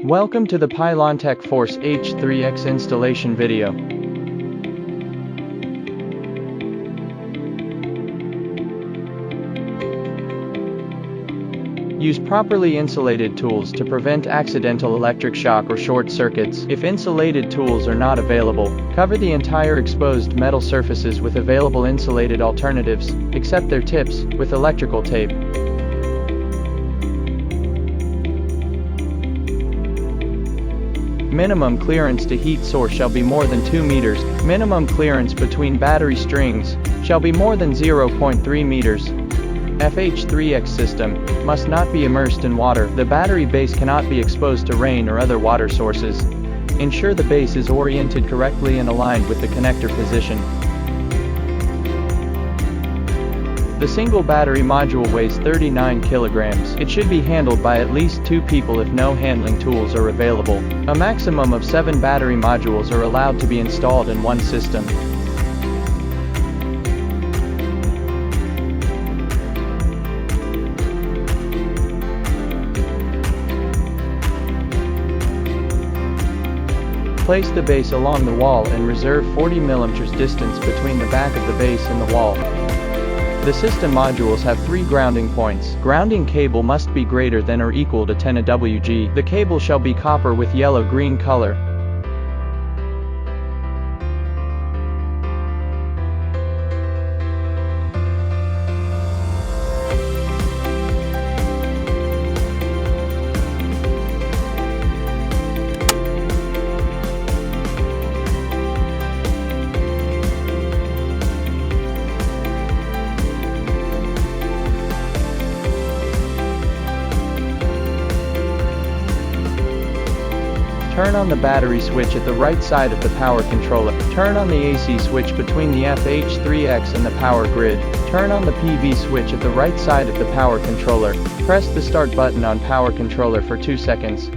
Welcome to the Pylontech Force H3X installation video. Use properly insulated tools to prevent accidental electric shock or short circuits. If insulated tools are not available, cover the entire exposed metal surfaces with available insulated alternatives, except their tips, with electrical tape. Minimum clearance to heat source shall be more than 2 meters. Minimum clearance between battery strings shall be more than 0.3 meters. H3X system must not be immersed in water. The battery base cannot be exposed to rain or other water sources. Ensure the base is oriented correctly and aligned with the connector position. The single battery module weighs 39 kilograms. It should be handled by at least 2 people if no handling tools are available. A maximum of 7 battery modules are allowed to be installed in one system. Place the base along the wall and reserve 40 mm distance between the back of the base and the wall. The system modules have 3 grounding points. Grounding cable must be greater than or equal to 10 Wg. The cable shall be copper with yellow-green color. Turn on the battery switch at the right side of the power controller. Turn on the AC switch between the H3X and the power grid. Turn on the PV switch at the right side of the power controller. Press the start button on power controller for 2 seconds.